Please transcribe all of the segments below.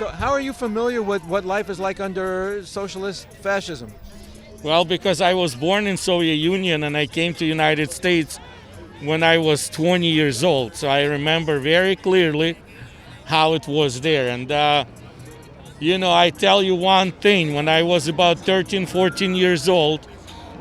So how are you familiar with what life is like under socialist fascism? Well, because I was born in Soviet Union and I came to United States when I was 20 years old. So I remember very clearly how it was there. And, I tell you one thing. When I was about 13, 14 years old,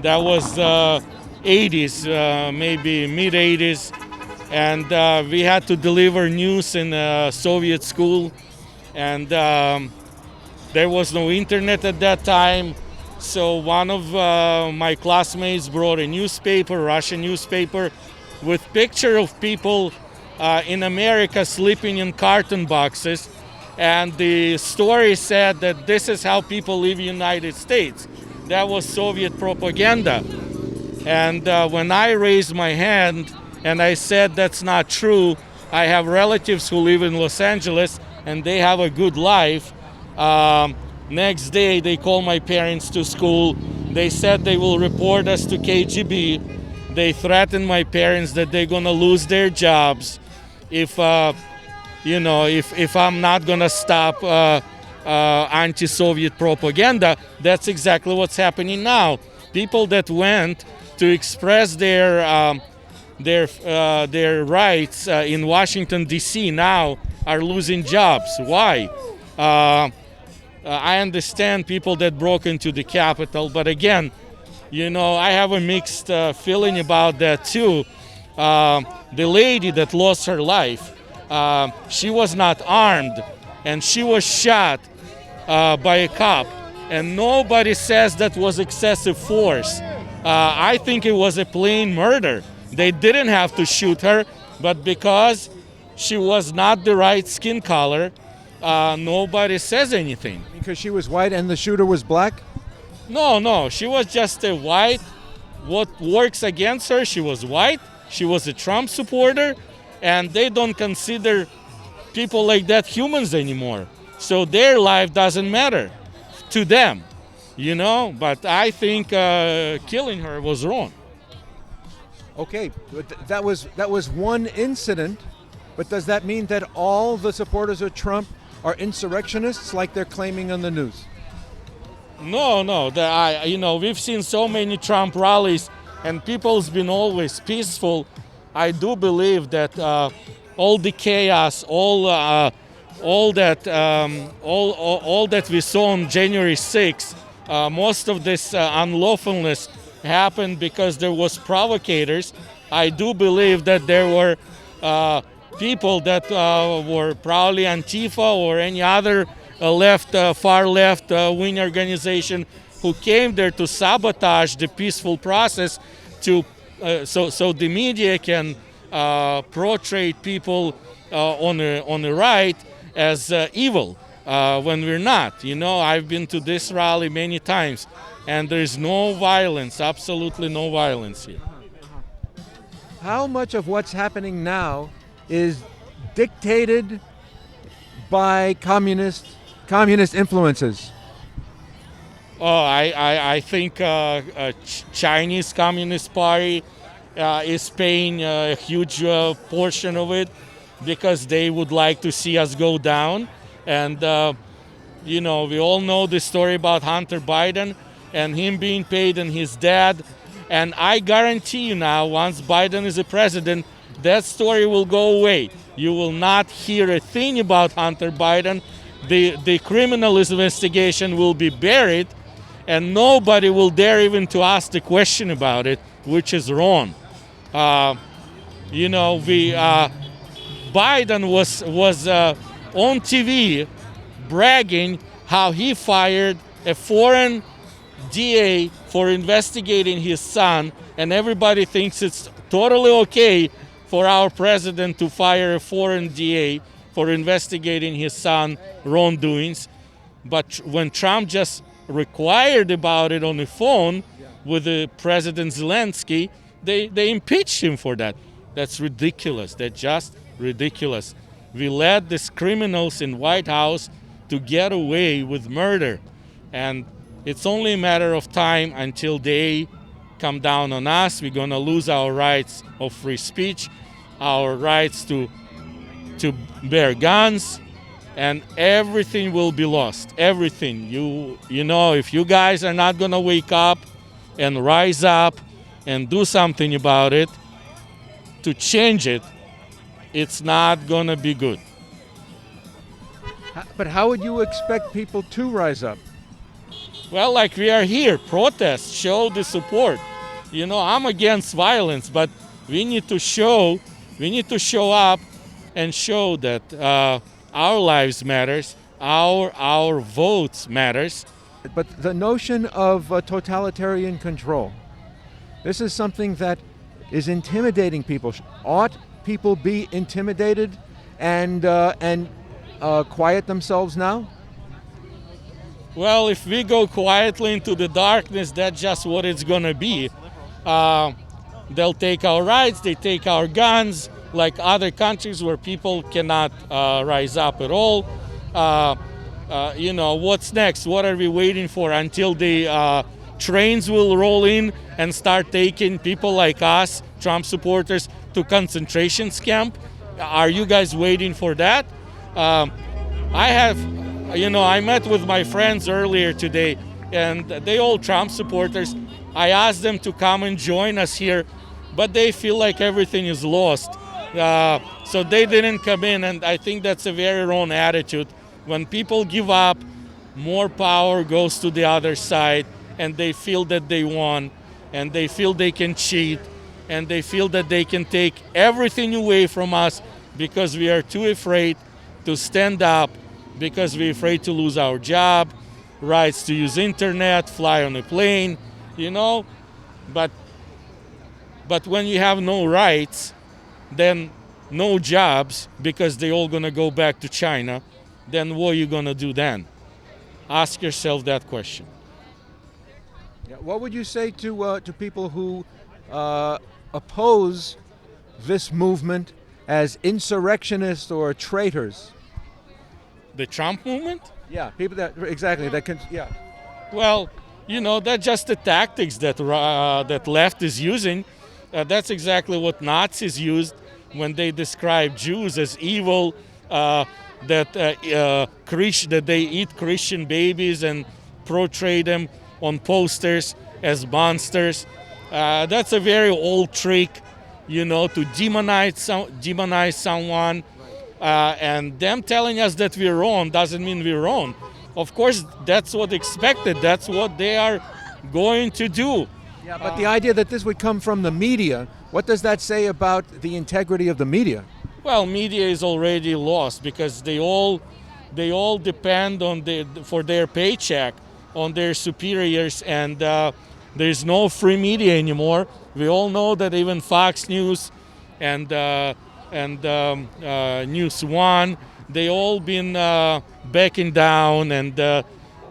that was 80s, maybe mid-80s. And we had to deliver news in a Soviet school. And there was no internet at that time. So one of my classmates brought a newspaper, Russian newspaper, with picture of people in America sleeping in carton boxes. And the story said that this is how people live in the United States. That was Soviet propaganda. And when I raised my hand and I said that's not true, I have relatives who live in Los Angeles and they have a good life. Next day, they called my parents to school. They said they will report us to KGB. They threatened my parents that they're gonna lose their jobs if I'm not gonna stop anti-Soviet propaganda. That's exactly what's happening now. People that went to express their rights in Washington D.C. now are losing jobs. Why? I understand people that broke into the Capitol, but again, I have a mixed feeling about that too. The lady that lost her life, she was not armed, and she was shot by a cop, and nobody says that was excessive force. I think it was a plain murder. They didn't have to shoot her, but because she was not the right skin color, nobody says anything. Because she was white and the shooter was black? No, she was just a white. What works against her, she was white, she was a Trump supporter, and they don't consider people like that humans anymore. So their life doesn't matter to them, but I think killing her was wrong. Okay, but that was one incident, but does that mean that all the supporters of Trump are insurrectionists like they're claiming on the news? No. We've seen so many Trump rallies, and people's been always peaceful. I do believe that all the chaos, all that we saw on January 6th, most of this unlawfulness happened because there was provocators. I do believe that there were people that were probably Antifa or any other far left wing organization who came there to sabotage the peaceful process so the media can portray people on the right as evil when we're not. I've been to this rally many times, and there's no violence, absolutely no violence here. How much of what's happening now is dictated by communist influences? I think Chinese Communist Party is paying a huge portion of it because they would like to see us go down. And, we all know the story about Hunter Biden and him being paid and his dad. And I guarantee you now, once Biden is a president, that story will go away. You will not hear a thing about Hunter Biden. The criminal investigation will be buried, and nobody will dare even to ask the question about it, which is wrong. Biden was on TV bragging how he fired a foreign DA for investigating his son, and everybody thinks it's totally okay for our president to fire a foreign DA for investigating his son wrongdoings. But when Trump just required about it on the phone with the President Zelensky, they impeached him for that. That's ridiculous. That's just ridiculous. We let these criminals in White House to get away with murder. And it's only a matter of time until they come down on us. We're going to lose our rights of free speech, our rights to bear guns, and everything will be lost. Everything. You know, if you guys are not gonna wake up and rise up and do something about it to change it, it's not gonna be good. But how would you expect people to rise up? Well, like we are here, protest, show the support. You know, I'm against violence, but we need to show up and show that our lives matters, our votes matters. But the notion of totalitarian control, this is something that is intimidating people. Ought people be intimidated and quiet themselves now? Well, if we go quietly into the darkness, that's just what it's gonna be. They'll take our rights, they take our guns, like other countries where people cannot rise up at all. You know, what's next? What are we waiting for until the trains will roll in and start taking people like us, Trump supporters, to concentration camp? Are you guys waiting for that? I met with my friends earlier today, and they all Trump supporters. I asked them to come and join us here, but they feel like everything is lost. So they didn't come in, and I think that's a very wrong attitude. When people give up, more power goes to the other side, and they feel that they won, and they feel they can cheat, and they feel that they can take everything away from us because we are too afraid to stand up, because we're afraid to lose our job, rights to use internet, fly on a plane, you know. But when you have no rights, then no jobs, because they're all gonna go back to China, then what are you gonna do then? Ask yourself that question. Yeah, what would you say to people who oppose this movement as insurrectionists or traitors? The Trump movement? Yeah, people that exactly that can. Yeah. Well, you know, that's just the tactics that that left is using. That's exactly what Nazis used when they described Jews as evil. That they eat Christian babies and portray them on posters as monsters. That's a very old trick, you know, to demonize someone. And them telling us that we're wrong doesn't mean we're wrong. Of course, that's what expected. That's what they are going to do. Yeah, but the idea that this would come from the media, what does that say about the integrity of the media? Well, media is already lost because they all depend on for their paycheck on their superiors, and there's no free media anymore. We all know that even Fox News and News One, they all been backing down, and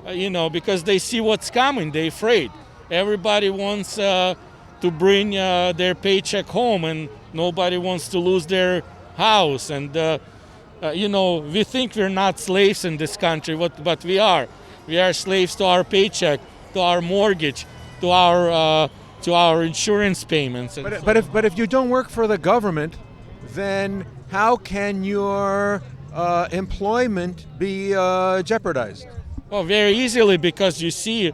you know, because they see what's coming. They're afraid. Everybody wants to bring their paycheck home, and nobody wants to lose their house. And you know, we think we're not slaves in this country, but we are. We are slaves to our paycheck, to our mortgage, to our insurance payments. But if you don't work for the government, then how can your employment be jeopardized? Well, very easily, because you see,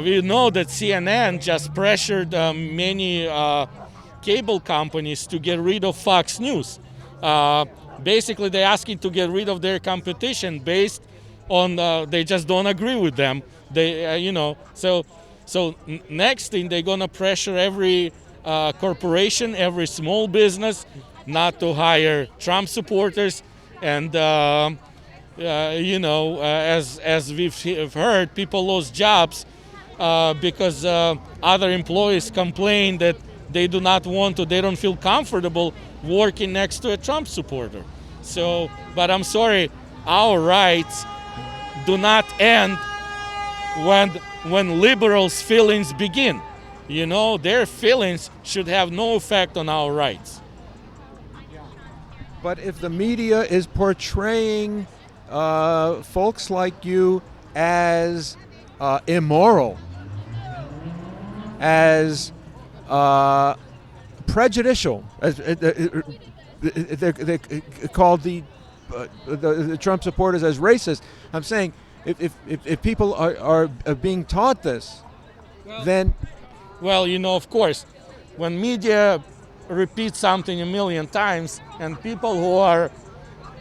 we know that CNN just pressured many cable companies to get rid of Fox News. Basically, they're asking to get rid of their competition based on they just don't agree with them. They, you know, so next thing, they're gonna pressure every corporation, every small business, not to hire Trump supporters. And you know, as we've heard, people lost jobs because other employees complain that they don't feel comfortable working next to a Trump supporter. So, but I'm sorry, our rights do not end when liberals' feelings begin. You know, their feelings should have no effect on our rights. But if the media is portraying folks like you as immoral, as prejudicial, as they're called the the Trump supporters as racist. I'm saying if people are being taught this, then Well, of course, when media repeats something a million times and people who are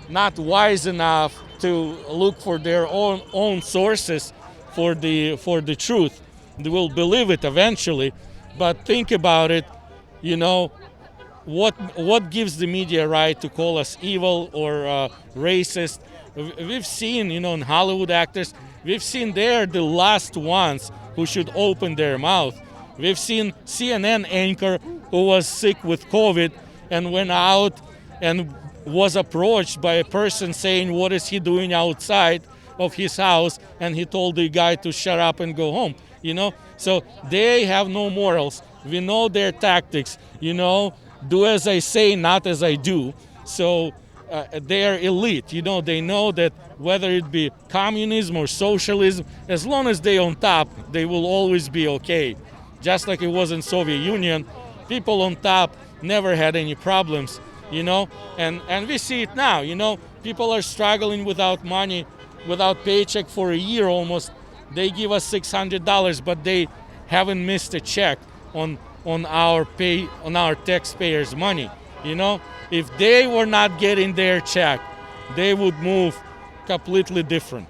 not wise enough to look for their own sources for the truth, they will believe it eventually. But think about it, you know, what gives the media right to call us evil or racist? We've seen, in Hollywood actors, we've seen they're the last ones who should open their mouth. We've seen CNN anchor who was sick with COVID and went out and was approached by a person saying, what is he doing outside of his house? And he told the guy to shut up and go home, So they have no morals. We know their tactics, do as I say, not as I do. So they're elite, they know that whether it be communism or socialism, as long as they're on top, they will always be okay. Just like it was in Soviet Union, people on top never had any problems, and we see it now, people are struggling without money, without paycheck for a year almost. They give us $600, but they haven't missed a check on our taxpayers' money. If they were not getting their check, they would move completely different.